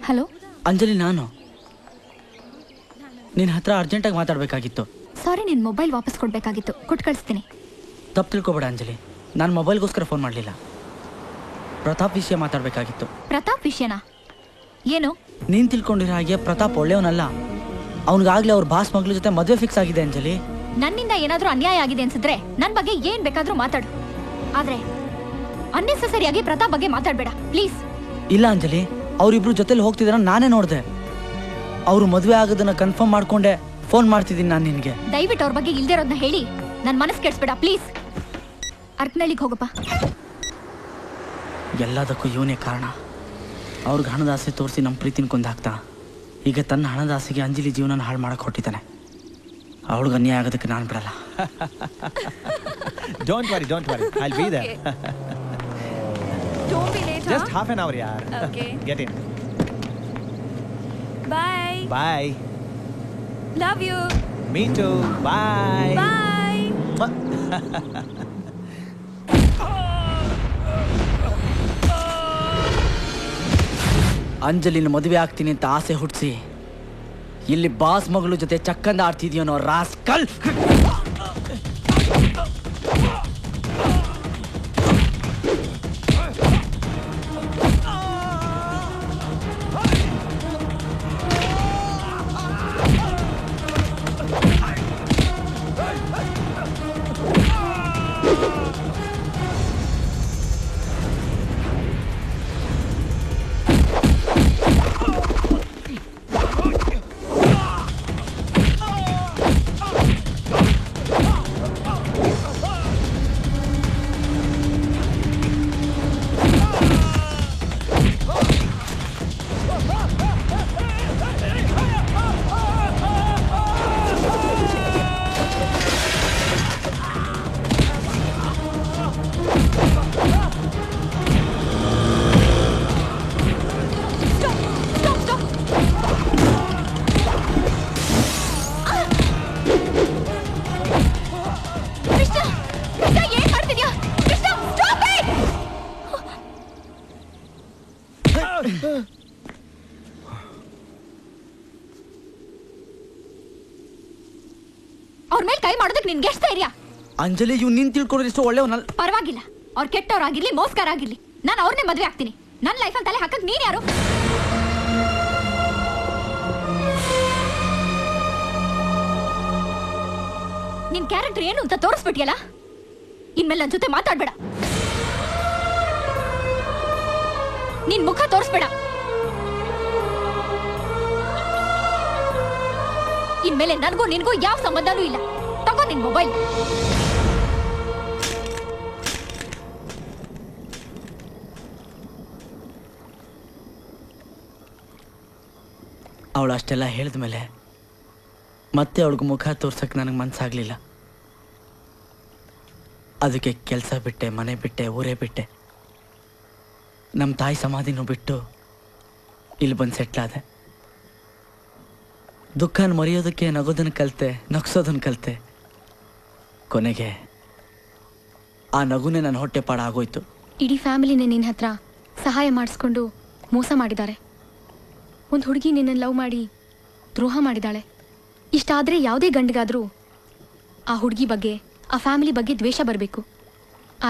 Hello Anjali, ನಾನು ನಿನ್ನ ಹತ್ರ ಅರ್ಜೆಂಟಾಗಿ ಮಾತಾಡಬೇಕಾಗಿತ್ತು. ಸಾರಿ, ನಿನ್ನ ಮೊಬೈಲ್ ವಾಪಸ್ ಕೊಡಬೇಕಾಗಿತ್ತು. ಕೊಟ್ಟು ಕಳಿಸ್ತೀನಿ. ತಪ್ಪು ತಿಳ್ಕೊಬೇಡ ಅಂಜಲಿ, ನಾನು ಮೊಬೈಲ್ಗೋಸ್ಕರ ಫೋನ್ ಮಾಡಲಿಲ್ಲ. ಪ್ರತಾಪ್ ವಿಷಯ ಮಾತಾಡಬೇಕಾಗಿತ್ತು. ಪ್ರತಾಪ್ ವಿಷಯನಾ? ಏನು? ನೀನು ತಿಳ್ಕೊಂಡಿರೋ ಹಾಗೆ ಪ್ರತಾಪ್ ಒಳ್ಳೆಯವನಲ್ಲ. ಅವನಿಗಾಗಲೇ ಅವ್ರ ಬಾಸ್ ಮಗಳ ಜೊತೆ ಮದುವೆ ಫಿಕ್ಸ್ ಆಗಿದೆ ಅಂಜಲಿ. ನನ್ನಿಂದ ಏನಾದರೂ ಅನ್ಯಾಯ ಆಗಿದೆ ಅನ್ಸಿದ್ರೆ ನನ್ನ ಬಗ್ಗೆ ಏನ್ ಬೇಕಾದ್ರೂ ಮಾತಾಡು. ಆದ್ರೆ ಅನ್ನೆಸೆಸರಿಯಾಗಿ ಪ್ರತಾಪ್ ಬಗ್ಗೆ ಮಾತಾಡಬೇಡ ಪ್ಲೀಸ್. ಇಲ್ಲ ಅಂಜಲಿ, ಅವರಿಬ್ರು ಜೊತೆಲಿ ಹೋಗ್ತಿದಾರ ನಾನೇ ನೋಡಿದೆ. ಅವರು ಮದುವೆ ಆಗೋದನ್ನ ಕನ್ಫರ್ಮ್ ಮಾಡ್ಕೊಂಡೆ ಫೋನ್ ಮಾಡ್ತಿದ್ದೀನಿ ನಾನು ನಿನಗೆ. ದಯವಿಟ್ಟು ಅವ್ರ ಬಗ್ಗೆ ಇಲ್ದಿರೋದನ್ನ ಹೇಳಿ ನನ್ನ ಮನಸ್ಸು ಕೆಡಿಸ್ಬೇಡ ಪ್ಲೀಸ್. ಅರ್ಕನಳ್ಳಿಗೆ ಹೋಗಪ್ಪ. ಎಲ್ಲದಕ್ಕೂ ಇವನೇ ಕಾರಣ. ಅವ್ರಿಗೆ ಹಣದ ಆಸೆ ತೋರಿಸಿ ನಮ್ಮ ಪ್ರೀತಿನ ಕೊಂದಾಕ್ತಾ ಈಗ ತನ್ನ ಹಣದ ಆಸೆಗೆ ಅಂಜಲಿ ಜೀವನ ಹಾಳು ಮಾಡಕ್ಕೆ ಹೊಟ್ಟಿದ್ದಾನೆ. ಅವಳಿಗೆ ಅನ್ಯಾಯ ಆಗೋದಕ್ಕೆ ನಾನು ಬಿಡಲ್ಲ. Don't worry, I'll be there. Don't be late. Just half an hour, yaar. Okay. Get in. Bye. Bye. Love you. Me too. Bye. Bye. ಅಂಜಲಿನ ಮದುವೆ ಆಗ್ತೀನಿ ಅಂತ ಆಸೆ ಹುಟ್ಟಿಸಿ ಇಲ್ಲಿ ಬಾಸ್ ಮಗಳು ಜೊತೆ ಚಕ್ಕಂದ ಆಡ್ತಿದ್ಯೋನೋ ರಾಸ್ಕಲ್. ಅವ್ರ ಮೇಲೆ ಕೈ ಮಾಡೋದಕ್ಕೆ ನಿನ್ಗೆ ಎಷ್ಟು ಧೈರ್ಯ? ಅಂಜಲಿ, ಇವ್ ನೀನ್ ತಿಳ್ಕೊಳ್ಳೋದಿಷ್ಟು ಒಳ್ಳೆಯವನಲ್ಲ. ಪರವಾಗಿಲ್ಲ, ಅವ್ರು ಕೆಟ್ಟವ್ರಾಗಿರ್ಲಿ ಮೋಸ್ಕರ ಆಗಿರ್ಲಿ, ನಾನು ಅವ್ರನ್ನೇ ಮದ್ವೆ ಆಗ್ತೀನಿ. ನನ್ನ ಲೈಫಲ್ಲಿ ತಲೆ ಹಾಕಕ್ ನೀನ್ ಯಾರು? ನಿನ್ ಕ್ಯಾರೆಕ್ಟರ್ ಏನು ಅಂತ ತೋರಿಸ್ಬಿಟ್ಟಿಯಲ್ಲ. ಇನ್ಮೇಲೆ ನನ್ನ ಜೊತೆ ಮಾತಾಡ್ಬೇಡ. ನಿನ್ ಮುಖ ತೋರಿಸ್ಬೇಡ. ಇನ್ಮೇಲೆ ನನಗೂ ನಿನ್ಗೂ ಯಾವ ಸಂಬಂಧನೂ ಇಲ್ಲ. ತಗೋ ನಿನ್ ಮೊಬೈಲ್. ಅವಳು ಅಷ್ಟೆಲ್ಲ ಹೇಳಿದ ಮೇಲೆ ಮತ್ತೆ ಅವಳಿಗೆ ಮುಖ ತೋರ್ಸಕ್ಕೆ ನನಗೆ ಮನಸ್ಸಾಗಲಿಲ್ಲ. ಅದಕ್ಕೆ ಕೆಲಸ ಬಿಟ್ಟೆ, ಮನೆ ಬಿಟ್ಟೆ, ಊರೇ ಬಿಟ್ಟೆ. ನಮ್ಮ ತಾಯಿ ಸಮಾಧಿನೂ ಬಿಟ್ಟು ಇಲ್ಲಿ ಬಂದು ಸೆಟ್ಲಾದೆ. ದುಃಖನ ಮರೆಯೋದಕ್ಕೆ ನಗೋದನ್ನು ಕಲಿತೆ, ನಗ್ಸೋದನ್ನು ಕಲಿತೆ. ಕೊನೆಗೆ ಆ ನಗುನೇ ನನ್ನ ಹೊಟ್ಟೆ ಪಾಡ ಆಗೋಯ್ತು. ಇಡೀ ಫ್ಯಾಮಿಲಿನೇ ನಿನ್ನ ಹತ್ರ ಸಹಾಯ ಮಾಡಿಸ್ಕೊಂಡು ಮೋಸ ಮಾಡಿದ್ದಾರೆ. ಒಂದು ಹುಡುಗಿ ನಿನ್ನನ್ನು ಲವ್ ಮಾಡಿ ದ್ರೋಹ ಮಾಡಿದಾಳೆ. ಇಷ್ಟಾದರೆ ಯಾವುದೇ ಗಂಡಿಗಾದರೂ ಆ ಹುಡುಗಿ ಬಗ್ಗೆ, ಆ ಫ್ಯಾಮಿಲಿ ಬಗ್ಗೆ ದ್ವೇಷ ಬರಬೇಕು.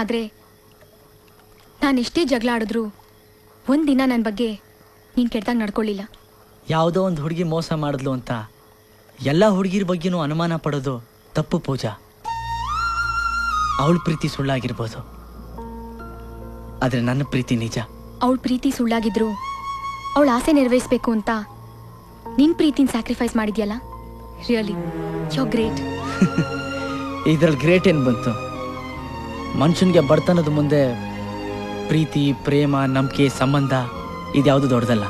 ಆದರೆ ನಾನು ಎಷ್ಟೇ ಜಗಳ ಆಡಿದ್ರೂ ಒಂದಿನ ನನ್ನ ಬಗ್ಗೆ ನೀನು ಕೆಟ್ಟದಾಗ ನಡ್ಕೊಳ್ಳಿಲ್ಲ. ಯಾವುದೋ ಒಂದು ಹುಡುಗಿ ಮೋಸ ಮಾಡಿದ್ಲು ಅಂತ ಎಲ್ಲ ಹುಡುಗಿರ ಬಗ್ಗೆನೂ ಅನುಮಾನ ಪಡೋದು ತಪ್ಪು ಪೂಜಾ. ಅವಳ ಪ್ರೀತಿ ಸುಳ್ಳಾಗಿರ್ಬೋದು, ಆದರೆ ನನ್ನ ಪ್ರೀತಿ ನಿಜ. ಅವಳ ಪ್ರೀತಿ ಸುಳ್ಳಾಗಿದ್ರು ಅವಳ ಆಸೆ ನೆರವೇರಿಸಬೇಕು ಅಂತ ನಿನ್ನ ಪ್ರೀತಿನ ಸ್ಯಾಕ್ರಿಫೈಸ್ ಮಾಡಿದ್ಯಲ್ಲ, ರಿಯಲಿ ಯು ಆರ್ ಗ್ರೇಟ್. ಇದ್ರಲ್ಲಿ ಗ್ರೇಟ್ ಏನು ಬಂತು? ಮನುಷ್ಯನಿಗೆ ಬಡತನದ ಮುಂದೆ ಪ್ರೀತಿ, ಪ್ರೇಮ, ನಂಬಿಕೆ, ಸಂಬಂಧ ಇದ್ಯಾವುದು ದೊಡ್ಡದಲ್ಲ.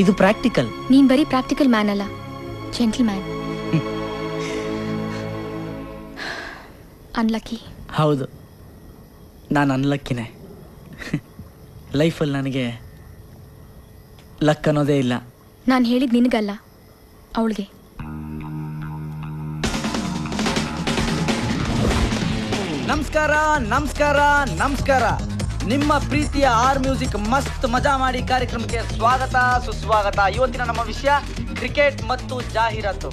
ಇದು ಪ್ರಾಕ್ಟಿಕಲ್. ನೀನ್ ಬರೀ ಪ್ರಾಕ್ಟಿಕಲ್ ಮ್ಯಾನ್ ಅಲ್ಲ, ಜೆಂಟಲ್ ಮ್ಯಾನ್. ಅನ್ಲಕ್ಕಿ. ಹೌದು, ನಾನು ಅನ್ಲಕ್ಕಿನೇ. ಲೈಫಲ್ಲಿ ನನಗೆ ಲಕ್ ಅನ್ನೋದೇ ಇಲ್ಲ. ನಾನು ಹೇಳಿದ್ ನಿನಗಲ್ಲ, ಅವಳಿಗೆ. ನಮಸ್ಕಾರ ನಮಸ್ಕಾರ ನಮಸ್ಕಾರ. ನಿಮ್ಮ ಪ್ರೀತಿಯ ಆರ್ ಮ್ಯೂಸಿಕ್ ಮಸ್ತ್ ಮಜಾ ಮಾಡಿ ಕಾರ್ಯಕ್ರಮಕ್ಕೆ ಸ್ವಾಗತ ಸುಸ್ವಾಗತ. ಇವತ್ತಿನ ನಮ್ಮ ವಿಷಯ ಕ್ರಿಕೆಟ್ ಮತ್ತು ಜಾಹೀರಾತು.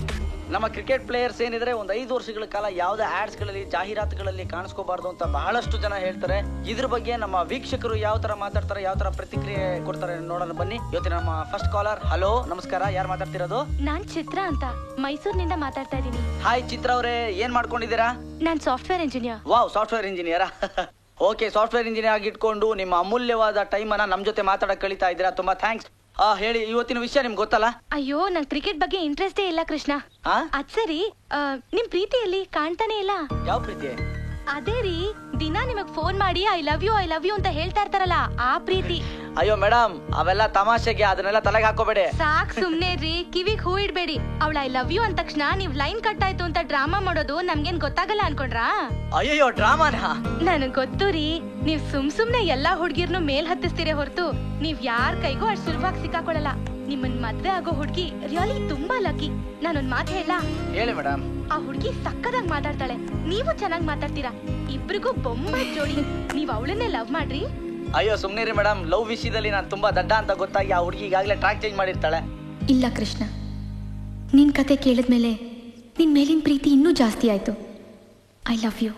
ನಮ್ಮ ಕ್ರಿಕೆಟ್ ಪ್ಲೇಯರ್ಸ್ ಏನಿದ್ರೆ ಒಂದು 5 ವರ್ಷಗಳ ಕಾಲ ಯಾವುದೇ ಆಡ್ಸ್ಗಳಲ್ಲಿ ಜಾಹೀರಾತುಗಳಲ್ಲಿ ಕಾಣಿಸ್ಕೋಬಾರ್ದು ಅಂತ ಬಹಳಷ್ಟು ಜನ ಹೇಳ್ತಾರೆ. ಇದ್ರ ಬಗ್ಗೆ ನಮ್ಮ ವೀಕ್ಷಕರು ಯಾವ ತರ ಮಾತಾಡ್ತಾರೆ, ಯಾವ ತರ ಪ್ರತಿಕ್ರಿಯೆ ಕೊಡ್ತಾರೆ ನೋಡೋಣ ಬನ್ನಿ. ಇವತ್ತಿನ ನಮ್ಮ ಫಸ್ಟ್ ಕಾಲರ್. ಹಲೋ, ನಮಸ್ಕಾರ. ಯಾರು ಮಾತಾಡ್ತಿರೋದು? ನಾನ್ ಚಿತ್ರ ಅಂತ ಮೈಸೂರಿನಿಂದ ಮಾತಾಡ್ತಾ ಇದ್ದೀನಿ. ಹಾಯ್ ಚಿತ್ರ ಅವರೇ, ಏನ್ ಮಾಡ್ಕೊಂಡಿದ್ದೀರಾ? ನಾನ್ ಸಾಫ್ಟ್ವೇರ್ ಇಂಜಿನಿಯರ್. ವಾವ್, ಸಾಫ್ಟ್ವೇರ್ ಇಂಜಿನಿಯರಾ? ಓಕೆ, ಸಾಫ್ಟ್ವೇರ್ ಇಂಜಿನಿಯರ್ ಆಗಿ ಇಟ್ಕೊಂಡು ನಿಮ್ಮ ಅಮೂಲ್ಯವಾದ ಟೈಮ್ ಅನ್ನ ನಮ್ ಜೊತೆ ಮಾತಾಡಕ್ ಕಳೀತಾ ಇದ್ದೀರಾ. ತುಂಬಾ ಥ್ಯಾಂಕ್ಸ್. ಹೇಳಿ, ಇವತ್ತಿನ ವಿಷಯ ನಿಮ್ಗೆ ಗೊತ್ತಲ್ಲ? ಅಯ್ಯೋ, ನನ್ ಕ್ರಿಕೆಟ್ ಬಗ್ಗೆ ಇಂಟ್ರೆಸ್ಟೇ ಇಲ್ಲ ಕೃಷ್ಣ. ಆ? ಅದ್ ಸರಿ, ನಿಮ್ ಪ್ರೀತಿಯಲ್ಲಿ ಕಾಣ್ತಾನೆ ಇಲ್ಲ. ಯಾವ ಪ್ರೀತಿ? ಅದೇ ರೀ, ದಿನ ನಿಮಗ್ ಫೋನ್ ಮಾಡಿ ಐ ಲವ್ ಯು ಅಂತ ಹೇಳ್ತಾ ಇರ್ತಾರಲ್ಲ, ಆ ಪ್ರೀತಿ. ಅಯ್ಯೋ ಮೇಡಮ್, ಅವೆಲ್ಲ ತಮಾಷೆಗೆ, ಅದನ್ನೆಲ್ಲ ತಲೆಗೆ ಹಾಕೋಬೇಡಿ. ಸಾಕ್ ಸುಮ್ನೆ ರೀ, ಕಿವಿಗ್ ಹೂ ಇಡ್ಬೇಡಿ. ಅವಳ ಐ ಲವ್ ಯು ಅಂದ ತಕ್ಷಣ ನೀವ್ ಲೈನ್ ಕಟ್ ಆಯ್ತು ಅಂತ ಡ್ರಾಮಾ ಮಾಡೋದು ನಮ್ಗೇನ್ ಗೊತ್ತಾಗಲ್ಲ ಅನ್ಕೊಂಡ್ರಾ? ಅಯ್ಯೋ, ಡ್ರಾಮಾನಾ? ನನಗ್ ಗೊತ್ತು ರೀ, ನೀವ್ ಸುಮ್ನೆ ಎಲ್ಲಾ ಹುಡ್ಗಿರ್ನು ಮೇಲ್ ಹತ್ತಿಸ್ತೀರೇ ಹೊರತು ನೀವ್ ಯಾರ್ ಕೈಗೂ ಅಷ್ಟ್ ಸುಲಭವಾಗಿ ಸಿಕ್ಕಾಕೊಳಲ್ಲ. ನಿಮ್ಮನ್ ಮದ್ವೆ ಆಗೋ ಹುಡ್ಗಿ ರಿಯಲಿ ತುಂಬಾ ಲಕ್ಕಿ. ನಾನೊಂದ್ ಮಾತು ಹೇಳ? ಹೇಳಿ ಮೇಡಮ್. ಆ ಹುಡ್ಗಿ ಸಕ್ಕದಾಗ್ ಮಾತಾಡ್ತಾಳೆ, ನೀವು ಚೆನ್ನಾಗ್ ಮಾತಾಡ್ತೀರಾ. ಇಬ್ರಿಗೂ ಬೊಂಬಾಟ್ ಜೋಡಿ. ನೀವ್ ಅವಳನ್ನೇ ಲವ್ ಮಾಡ್ರಿ. ಅಯ್ಯೋ ಸುಮ್ನಿರಿ ಮೇಡಮ್, ಲವ್ ವಿಷಯದಲ್ಲಿ ನಾನು ತುಂಬಾ ದಡ್ಡ ಅಂತ ಗೊತ್ತಾಗಿ ಆ ಹುಡುಗಿ ಈಗಾಗಲೇ ಟ್ರ್ಯಾಕ್ ಚೇಂಜ್ ಮಾಡಿರ್ತಾಳೆ. ಇಲ್ಲ ಕೃಷ್ಣ, ನಿನ್ ಕತೆ ಕೇಳಿದ್ಮೇಲೆ ನಿನ್ ಮೇಲಿನ ಪ್ರೀತಿ ಇನ್ನೂ ಜಾಸ್ತಿ ಆಯ್ತು. I love you.